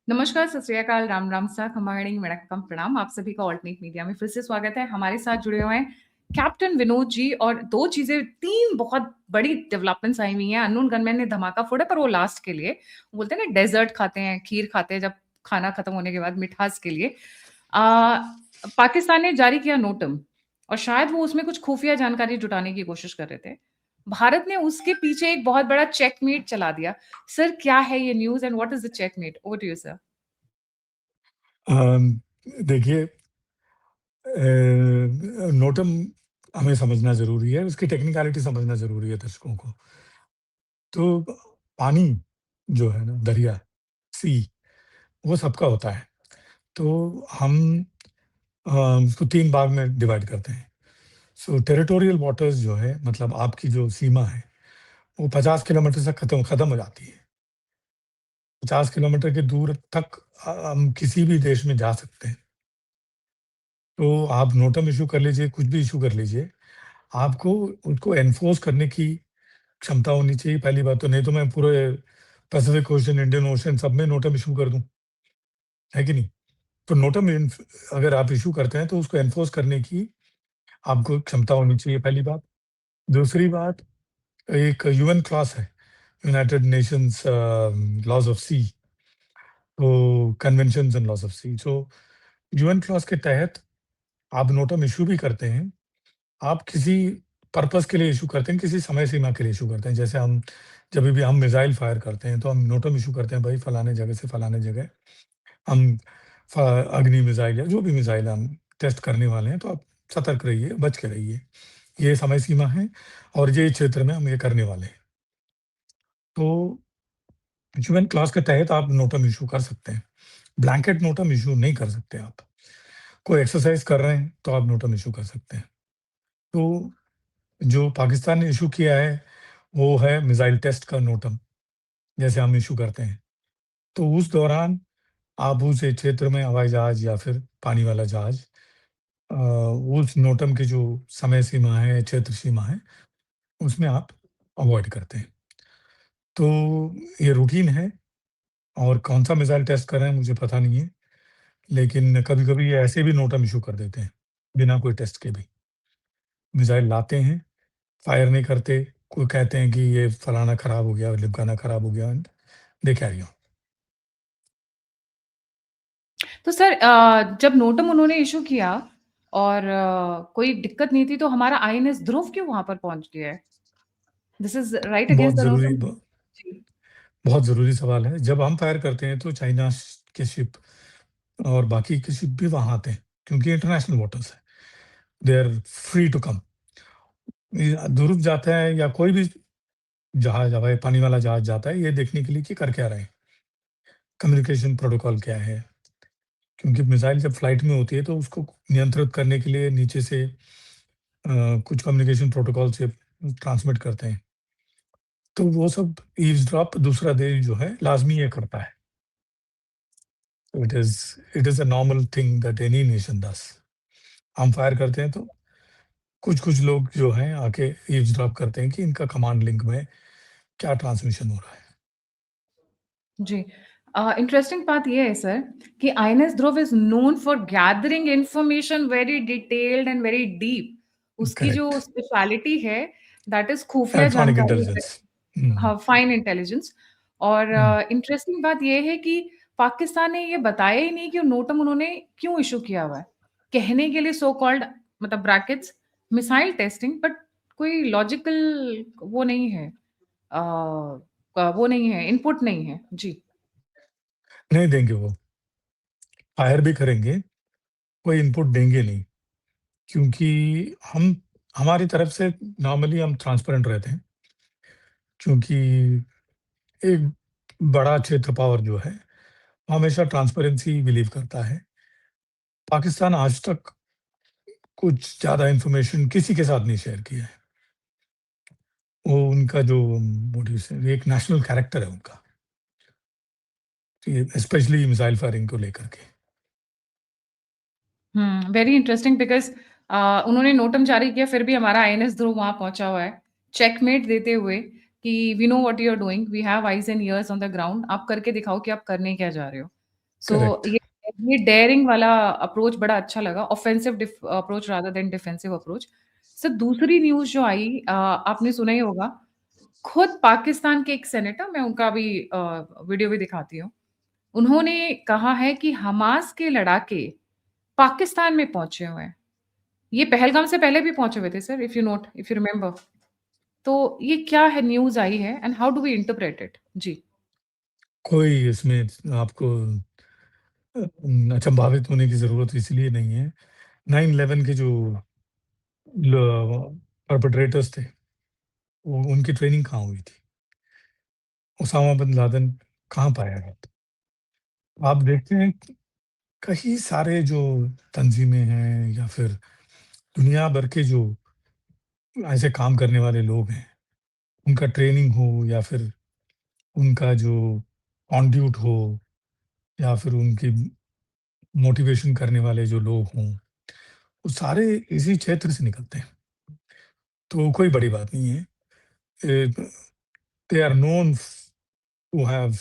नमस्कार, सत श्री अकाल, राम राम सा, खमागणी वणक्कम प्रणाम। आप सभी का ऑल्टरनेट मीडिया में फिर से स्वागत है। हमारे साथ जुड़े हुए हैं कैप्टन विनोद जी और 2 चीज़ें 3 बहुत बड़ी डेवलपमेंट्स आई हुई हैं। अननोन गनमैन ने धमाका फोड़ा पर वो लास्ट के लिए। वो बोलते हैं ना डेज़र्ट खाते हैं, खीर खाते हैं जब खाना खत्म होने के बाद मिठास के लिए। पाकिस्तान ने जारी किया नोटम और शायद वो उसमें कुछ खुफिया जानकारी जुटाने की कोशिश कर रहे थे। भारत ने उसके पीछे एक बहुत बड़ा चेकमेट चला दिया। सर क्या है ये news and what is the checkmate? Over to you sir. Um, देखिए, नोटम हमें समझना ज़रूरी है, उसकी टेक्निकलिटी समझना ज़रूरी है दर्शकों को। तो पानी जो है ना, दरिया, सी, वो सबका होता है। तो हम उसको 3 भाग में डिवाइड करते हैं। सो टेरिटोरियल वाटर्स जो है, मतलब आपकी जो सीमा है, वो 50 किलोमीटर से खत्म खत्म हो जाती है। 50 किलोमीटर के दूर तक हम किसी भी देश में जा सकते हैं। तो आप नोटम इश्यू कर लीजिए, कुछ भी इश्यू कर लीजिए, आपको उसको एनफोर्स करने की क्षमता होनी चाहिए पहली बात तो, नहीं तो मैं पूरे पैसिफिक ओशन, इंडियन ओशन सब में नोटम इश्यू कर दूँ, है कि नहीं? तो नोटम अगर आप इश्यू करते हैं तो उसको एनफोर्स करने की आपको क्षमता होनी चाहिए, पहली बात। दूसरी बात, एक यूएन क्लॉज़ है, United Nations laws of sea, तो conventions and laws of sea. So UN clause के तहत आप नोटम इश्यू भी करते हैं, आप किसी पर्पज़ के लिए इश्यू करते हैं, किसी समय सीमा के लिए इश्यू करते हैं। जैसे हम जभी भी हम मिसाइल फायर करते हैं, तो हम नोटम इश्यू करते हैं, भाई फलाने जगह से फलाने जगह हम अग्नि मिसाइल या जो भी मिसाइल हम टेस्ट करने वाले हैं, तो आप सतर्क रहिए, बच के रहिए। ये समय सीमा है और ये क्षेत्र में हम ये करने वाले हैं। तो ह्यूमन क्लॉज़ के तहत आप नोटम इश्यू कर सकते हैं। ब्लैंकेट नोटम इश्यू नहीं कर सकते आप। कोई एक्सरसाइज कर रहे हैं, तो आप नोटम इश्यू कर सकते हैं। तो जो पाकिस्तान ने इश्यू किया है, वो है मिसाइल टेस्ट का नोटम, जैसे हम इश्यू करते हैं। तो उस दौरान आप उस क्षेत्र में हवाई जहाज या फिर पानी वाला जहाज उस नोटम की जो समय सीमा है, क्षेत्र सीमा है, उसमें आप अवॉइड करते हैं। तो ये रूटीन है, और कौन-सा मिसाइल टेस्ट कर रहे हैं मुझे पता नहीं है, लेकिन कभी-कभी ये ऐसे भी नोटम इश्यू कर देते हैं, बिना कोई टेस्ट के भी। मिसाइल लाते हैं, फायर नहीं करते, कोई कहते हैं कि ये फलाना खराब हो गया, ढिमकाना खराब हो गया, एंड दे कैरी ऑन। तो सर जब नोटम उन्होंने इश्यू किया और कोई दिक्कत नहीं थी तो हमारा आईएनएस ध्रुव क्यों वहां पर पहुंच गया है? दिस इज राइट बहुत अगेंस्ट द ज़रूरी नोटम। ब जी। बहुत ज़रूरी सवाल है। जब हम फायर करते हैं, तो चाइना के शिप और बाकी के शिप भी वहाँ आते हैं, क्योंकि इंटरनेशनल वाटर्स है। They are free to come. Dhruv जाता है या कोई भी जहाज, हवाई पानी वाला जहाज जाता है, ये देखने के लिए कि कर क्या रहे हैं, कम्युनिकेशन प्रोटोकॉल क्या है। क्योंकि मिसाइल जब फ्लाइट में होती है, तो उसको नियंत्रित करने के लिए नीचे से कुछ कम्युनिकेशन प्रोटोकॉल से ट्रांसमिट करते हैं। तो वो सब ईव्सड्रॉप दूसरा देश जो है लाज़मी ये करता है। It is a normal thing that any nation does. हम फायर करते हैं, तो कुछ-कुछ लोग जो हैं आके ईव्सड्रॉप करते हैं कि इनका कमांड लिंक में क्या ट्रांसमिशन हो रहा है। जी। इंटरेस्टिंग बात ये है सर कि INS Dhruv is known for gathering information very detailed and very deep. उसकी जो करेक्ट। स्पेशलिटी है दैट इज खुफिया इलेक्ट्रॉनिक जानकारी। इंटेलिजेंस। हुँ, हाँ, फाइन इंटेलिजेंस। और हुँ। इंटरेस्टिंग बात ये है कि पाकिस्तान ने ये बताया ही नहीं कि नोटम उन्होंने क्यों इश्यू किया हुआ है। कहने के लिए सो कॉल्ड मतलब ब्रैकेट्स मिसाइल टेस्टिंग बट कोई लॉजिकल वो नहीं है। वो नहीं है, इनपुट नहीं है। जी। नहीं देंगे वो, फायर भी करेंगे, कोई इनपुट देंगे नहीं, क्योंकि हम हमारी तरफ से नॉर्मली हम ट्रांसपेरेंट रहते हैं, क्योंकि एक बड़ा क्षेत्र पावर जो है, हमेशा ट्रांसपेरेंसी बिलीव करता है। पाकिस्तान आज तक कुछ ज़्यादा इन्फॉर्मेशन किसी के साथ नहीं शेयर किया है। वो उनका जो व्हाट यू से एक नेशनल कैरेक्टर है उनका, स्पेशली मिसाइल फायरिंग को लेकर के। वेरी इंटरेस्टिंग बिकॉज़ उन्होंने नोटम जारी किया फिर भी हमारा आईएनएस ध्रुव वहाँ पहुँचा हुआ है। चेकमेट देते हुए कि we know what you are doing, we have eyes and ears on the ground. आप करके दिखाओ कि आप करने क्या जा रहे हो। So correct. ये डेयरिंग वाला अप्रोच बड़ा अच्छा लगा, offensive approach rather than defensive approach. Sir दूसरी न्यूज़ जो आई आपने सुना ही होगा, खुद पाकिस्तान के एक सेनेटर, मैं उनका भी वीडियो भी दिखाती हूँ। उन्होंने कहा है कि हमास के लड़ाके पाकिस्तान में पहुँचे हुए हैं। ये पहलगाम से पहले भी पहुँचे हुए थे सर, इफ यू रिमेंबर। तो ये क्या है न्यूज़ आई है and how do we interpret it? जी। कोई इसमें आपको अचंभावित होने की ज़रूरत इसलिए नहीं है। 9/11 के जो परपेट्रेटर्स थे, उनकी ट्रेनिंग कहाँ हुई थी? उसामा बिन लादेन कहाँ पाया गया था? आप देखते हैं कई सारे जो तंजीमें हैं या फिर दुनिया भर के जो ऐसे काम करने वाले लोग हैं, उनका ट्रेनिंग हो या फिर उनका जो ऑन ड्यूट हो या फिर उनकी मोटिवेशन करने वाले जो लोग हों, वो सारे इसी क्षेत्र से निकलते हैं। तो कोई बड़ी बात नहीं है। They are known to have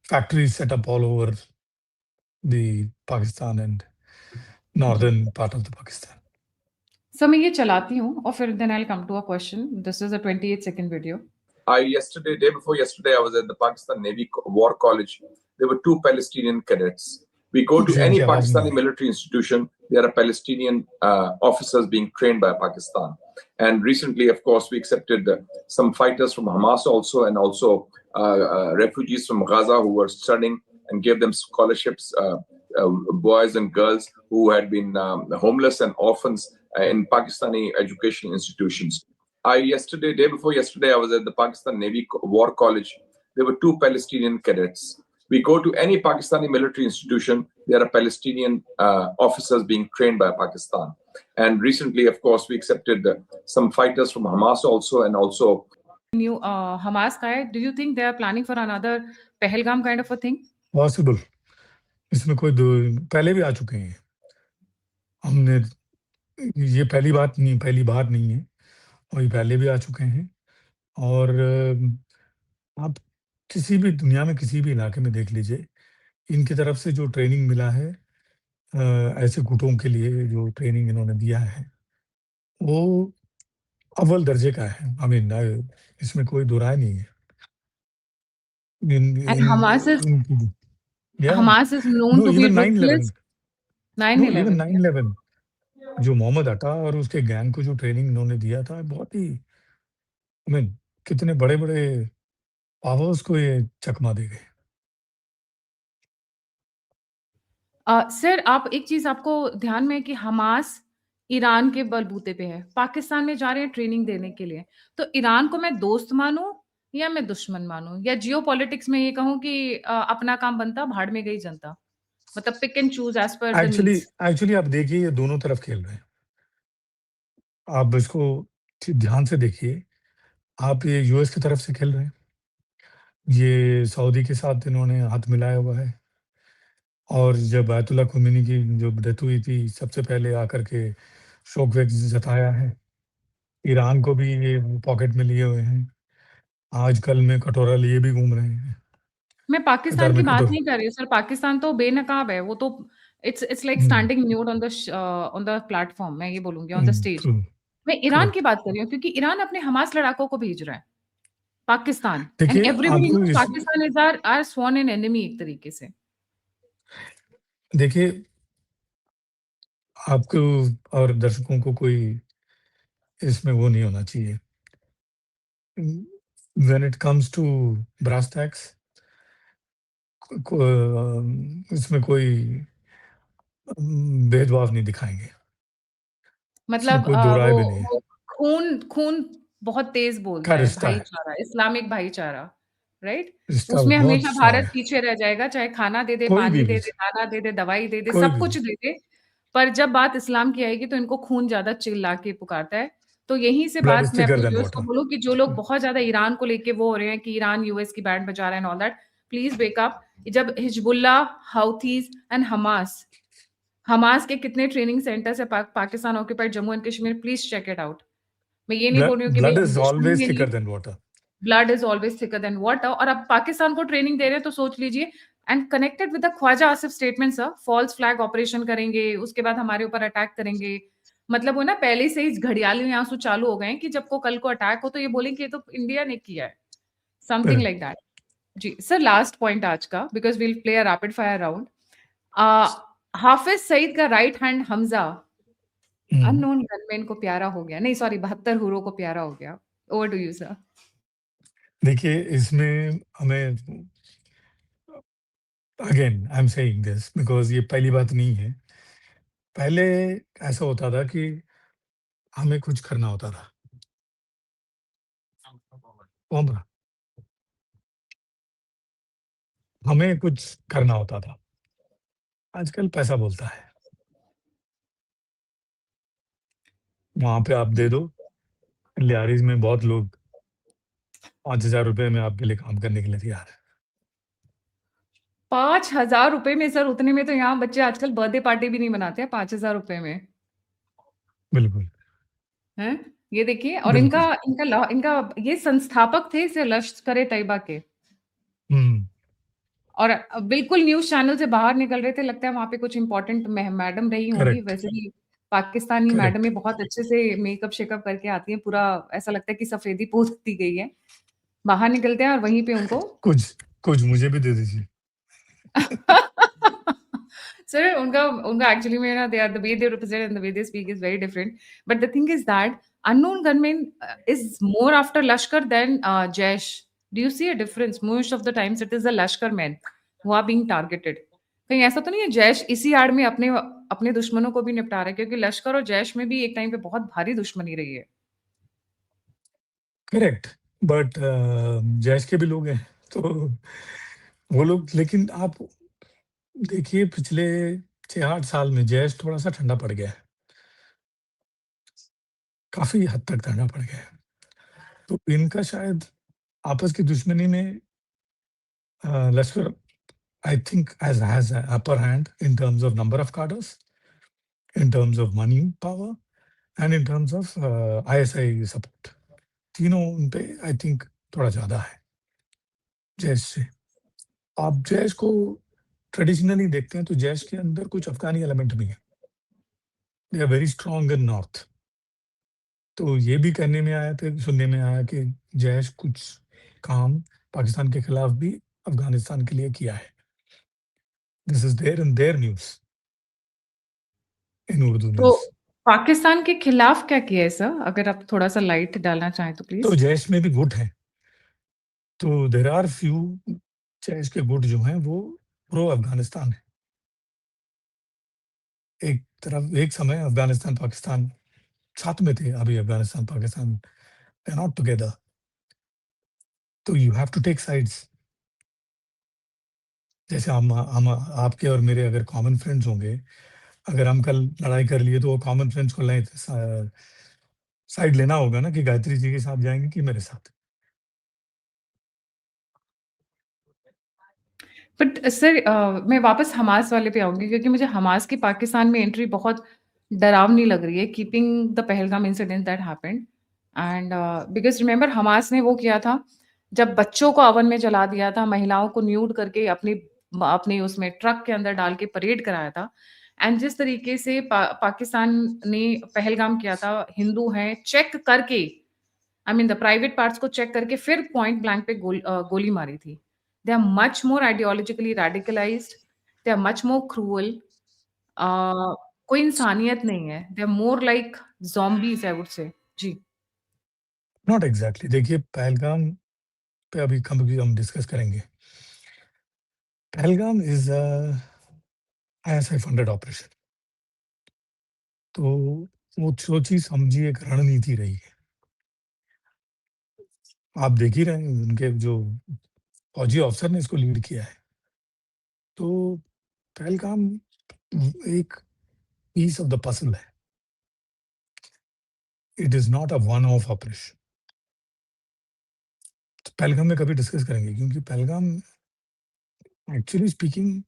factories set up all over the Pakistan and जी। Northern part of the Pakistan. Sir मैं ये चलाती हूँ और फिर then I will come to a question. This is a 28 second video. Day before yesterday, I was at the Pakistan Navy War College. There were two Palestinian cadets. We go to जी, any इनकी आवाज़ नहीं आ Pakistani रही। military institution, there are Palestinian officers being trained by Pakistan. And recently, of course, we accepted some fighters from Hamas also, and also refugees from Gaza who were studying and gave them scholarships, boys and girls who had been homeless and orphans in Pakistani educational institutions. Day before yesterday, I was at the Pakistan Navy War College. There were two Palestinian cadets. We go to any Pakistani military institution, there are Palestinian officers being trained by Pakistan. And recently, of course, we accepted some fighters from Hamas also, and also New Hamas guy, do you think they are planning for another Pahalgam kind of a thing? Possible, इसमें कोई पहले भी आ चुके हैं। हमने ये पहली बार नहीं है, और ये पहले भी आ चुके हैं। और आप किसी भी दुनिया में किसी भी इलाके में देख लीजिए, इनकी तरफ से जो ट्रेनिंग मिला है, ऐसे गुटों के लिए जो ट्रेनिंग इन्होंने दिया है, वो अव्वल दर्जे का है। आई मीन, इसमें कोई दो राय नहीं है। इन And इन इनकी या Hamas is known no to be even 9/11 ruthless. No even 9/11. 9/11 जो मोहम्मद अता और उसके गैंग को जो ट्रेनिंग इन्होंने दिया था, बहुत ही आई मीन कितने बड़े-बड़े पावर्स को ये चकमा दे गए। सर आप एक चीज़ आपको ध्यान में है कि हमास ईरान के बलबूते पे है। पाकिस्तान में जा रहे हैं ट्रेनिंग देने के लिए। तो ईरान को मैं दोस्त मानूँ या मैं दुश्मन मानूँ? या जियोपॉलिटिक्स में ये कहूँ कि अपना काम बनता, भाड़ में गई जनता। मतलब pick and choose as per the actually needs. Actually आप देखिए, ये दोनों तरफ खेल रहे हैं। आप इसको ध्यान से देखिए। आप ये यूएस की तरफ से खेल रहे हैं, ये सऊदी के साथ इन्होंने हाथ मिलाया हुआ है। और जब आयतुल्लाह खुमैनी की जो डेथ हुई थी, सबसे पहले आकर के शोक व्यक्त जताया है। ईरान को भी ये पॉकेट में लिए हुए हैं। आजकल में कटोरा लिए भी घूम रहे हैं। मैं इधर पाकिस्तान की में बात कटोरा नहीं कर रही हूँ सर, पाकिस्तान तो बेनकाब है, वो तो it's like hmm, standing nude on the platform, मैं ये बोलूँगी ऑन द स्टेज। ट्रू, मैं ईरान की करेक्ट। बात कर रही हूँ क्योंकि ईरान अपने हमास लड़ाकों को भेज रहा है, पाकिस्तान एंड देखिए, एवरीबॉडी आपको नोज़ इस Pakistan is our sworn in enemy एक तरीके से। देखिए, आपको और दर्शकों को कोई इसमें वो नहीं होना चाहिए। When it comes to brass tacks, इसमें कोई भेदभाव नहीं दिखाएँगे। इसमें मतलब कोई दो राय वो भी नहीं है। वो खून खून बहुत तेज़ क्या बोलता है, रिश्ता है? भाईचारा, इस्लामिक भाईचारा, राइट? रिश्ता उसमें बहुत हमेशा स्ट्रॉन्ग भारत है। पीछे रह जाएगा, चाहे खाना दे दे, कोई पानी भी दे दे, बीच दाना दे दे, दवाई दे दे, कोई सब भी। कुछ दे दे, पर जब बात इस्लाम की आएगी तो इनको खून ज़्यादा चिल्ला के पुकारता है। तो यहीं से ब्लड बात इज़ मैं थिकर अपने देन व्यूअर्स को वाटर। बोलूँ कि जो लोग बहुत ज़्यादा ईरान को लेके वो हो रहे हैं कि ईरान यूएस की बैंड बजा रहा है and all that, please wake up. जब हिजबुल्लाह, हाउथीज़ एंड हमास के कितने ट्रेनिंग सेंटर्स है Pakistan occupied Jammu and Kashmir, please check it out. मैं ये नहीं बोल रही हूँ कि भई ब्लड हम इज़ दुश्मनी ऑलवेज़ में नहीं, thicker than water. Blood is always thicker than water, और अब पाकिस्तान को ट्रेनिंग दे रहे हैं तो सोच लीजिए and connected with the Khawaja Asif statement sir, false flag operation करेंगे, उसके बाद हमारे ऊपर अटैक करेंगे। मतलब वो ना पहले से ही घड़ियाली आंसू चालू हो गए हैं कि जब को कल को अटैक हो तो ये बोलेंगे ये तो इंडिया ने किया है, समथिंग लाइक दैट। जी सर, लास्ट पॉइंट आज का, because will play a rapid fire round. Hafiz Saeed का right hand Hamza unknown gunman को प्यारा हो गया, नहीं सॉरी 72 हुरों को प्यारा हो गया। Over to you sir. देखिए, इसमें हमें again I am saying this because ये पहली बात नहीं है। पहले ऐसा होता था कि हमें कुछ करना होता था। उम्र हमें कुछ करना होता था। आजकल पैसा बोलता है। वहाँ पे आप दे दो, लियारिज़ में बहुत लोग 5,000 रुपए में आपके लिए काम करने के लिए तैयार है। 5,000 रुपए में सर, उतने में तो यहाँ बच्चे आजकल बर्थडे पार्टी भी नहीं मनाते हैं 5,000 रुपए में। बिल्कुल, हैं? ये देखिए, और बिल्कुल। इनका ये संस्थापक थे इसे लश्कर-ए-तैयबा के। हुँ, और बिल्कुल न्यूज़ चैनल से बाहर निकल रहे थे, लगता है वहाँ पे कुछ इम्पोर्टेंट मैडम रही होंगी। करेक्ट, वैसे भी पाकिस्तानी करेक्ट। मैडमें बहुत अच्छे से मेकअप-शेकअप करके आती हैं, पूरा ऐसा लगता है कि सफेदी पोत दी गई है। बाहर निकलते हैं और वहीं पे उनको कुछ कुछ मुझे भी दे दीजिए। सर, उनका उनका एक्चुअली में ना, they are the way they represent and the way they speak is very different. But the thing is that unknown gunmen is more after Lashkar than Jaish. Do you see a difference? Most of the times it is the Lashkar men who are being targeted. कहीं ऐसा तो नहीं है जैश इसी आड़ में अपने अपने दुश्मनों को भी निपटा रहा है? क्योंकि लश्कर और जैश में भी एक टाइम पे बहुत भारी दुश्मनी रही है। करेक्ट, बट जैश के भी लोग हैं, तो वो लोग, लेकिन आप देखिए पिछले 6-8 साल में जैश थोड़ा-सा ठंडा पड़ गया है। काफ़ी हद तक ठंडा पड़ गया है। तो इनका शायद आपस की दुश्मनी में लश्कर I think has an upper hand in terms of number of cadres, in terms of money power, and in terms of ISI support. तीनों उन पे आई थिंक थोड़ा ज़्यादा है जैश से। आप जैश को ट्रेडिशनली देखते हैं तो जैश के अंदर कुछ अफ़गानी एलिमेंट भी है। They are very strong in north. तो ये भी कहने में आया था, सुनने में आया कि जैश कुछ काम पाकिस्तान के खिलाफ भी अफ़गानिस्तान के लिए किया है। This is there in there news, in Urdu तो न्यूज़। पाकिस्तान के खिलाफ क्या किया है सर? अगर आप थोड़ा-सा लाइट डालना चाहें तो तो प्लीज़? जैश में भी गुट हैं। तो देयर आर फ्यू जैश के गुट जो हैं वो प्रो अफ़गानिस्तान है। एक तरफ एक समय अफ़गानिस्तान पाकिस्तान साथ में थे, अभी Afghanistan Pakistan they are not together. तो you have to take sides. जैसे हम आपके और मेरे अगर कॉमन फ्रेंड्स होंगे, अगर हम कल लड़ाई कर लिए तो वो कॉमन फ्रेंड्स को साइड लेना होगा ना कि गायत्री जी के साथ जाएँगे कि मेरे साथ। बट सर मैं वापस हमास वाले पे आऊँगी, क्योंकि मुझे हमास की पाकिस्तान में एंट्री बहुत डरावनी लग रही है, keeping the Pahalgam incident that happened. And because remember Hamas ने वो किया था, जब बच्चों को ओवन में जला दिया था, महिलाओं को न्यूड करके अपनी उसमें ट्रक के अंदर डाल के परेड कराया था। एंड जिस तरीके से पाकिस्तान ने पहलगाम किया था, हिंदू हैं, चेक करके, I mean the private parts को चेक करके फिर पॉइंट ब्लैंक पे गोली मारी थी। They are much more ideologically radicalised, they are much more cruel. कोई इंसानियत नहीं है, they are more like zombies I would say. जी। नॉट एग्ज़ैक्टली, देखिए पहलगाम पे अभी कभी हम डिस्कस करेंगे। Pahalgam is a ISI funded operation. तो वो सोचिए समझिए एक रणनीति रही है। आप देख ही रहे हैं उनके जो फौजी अफ़सर ने इसको लीड किया है। तो पहलगाम एक पीस ऑफ द पज़ल है। It is not a one of operation. तो पहलगाम में कभी डिस्कस करेंगे, क्योंकि पहलगाम एक्चुअली स्पीकिंग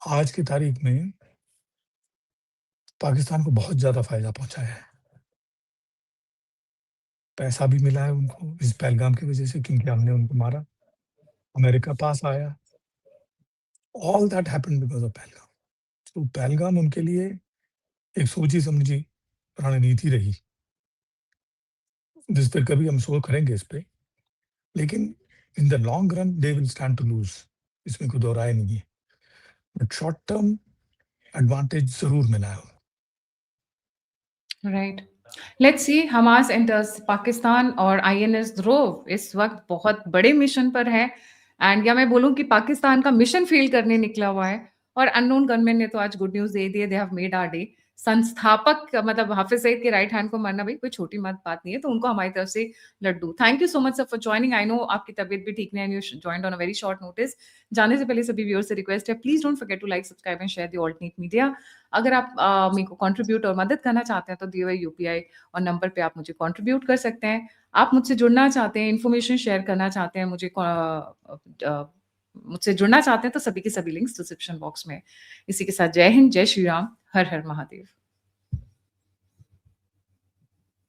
आज की तारीख में पाकिस्तान को बहुत ज़्यादा फ़ायदा पहुँचाया है। पैसा भी मिला है उनको इस पहलगाम की वज़ह से, क्योंकि हमने उनको मारा। अमेरिका पास आया, all that happened because of Pahalgam. तो पहलगाम उनके लिए एक सोची समझी रणनीति रही, जिस पर कभी हम शो करेंगे इस पे, लेकिन in the long run they will stand to lose, इसमें कोई दो राय नहीं है, बट शॉर्ट टर्म एडवांटेज जरूर मिला है। Right, let's see Hamas enters Pakistan और आईएनएस ध्रुव इस वक्त बहुत बड़े मिशन पर है, एंड या मैं बोलूं कि पाकिस्तान का मिशन फेल करने निकला हुआ है, और अननोन गनमैन ने तो आज गुड न्यूज दे दी, they have made our day. संस्थापक मतलब हाफिज सईद के राइट हैंड को मारना भाई कोई छोटी बात नहीं है, तो उनको हमारी तरफ से लड्डू। Thank you so much sir for joining. I know आपकी तबीयत भी ठीक नहीं है, you joined on a very short notice. जाने से पहले सभी व्यूअर्स से रिक्वेस्ट है, please don't forget to like, subscribe and share the alternate media. अगर आप मेरे को कंट्रीब्यूट और मदद करना चाहते हैं तो दिए हुए यूपीआई और नंबर पे आप मुझे कंट्रीब्यूट कर सकते हैं। आप मुझसे जुड़ना चाहते हैं, इन्फॉर्मेशन शेयर करना चाहते हैं, मुझसे जुड़ना चाहते हैं, तो सभी के सभी लिंक्स डिस्क्रिप्शन बॉक्स में। इसी के साथ जय हिंद, जय श्री राम, हर हर महादेव।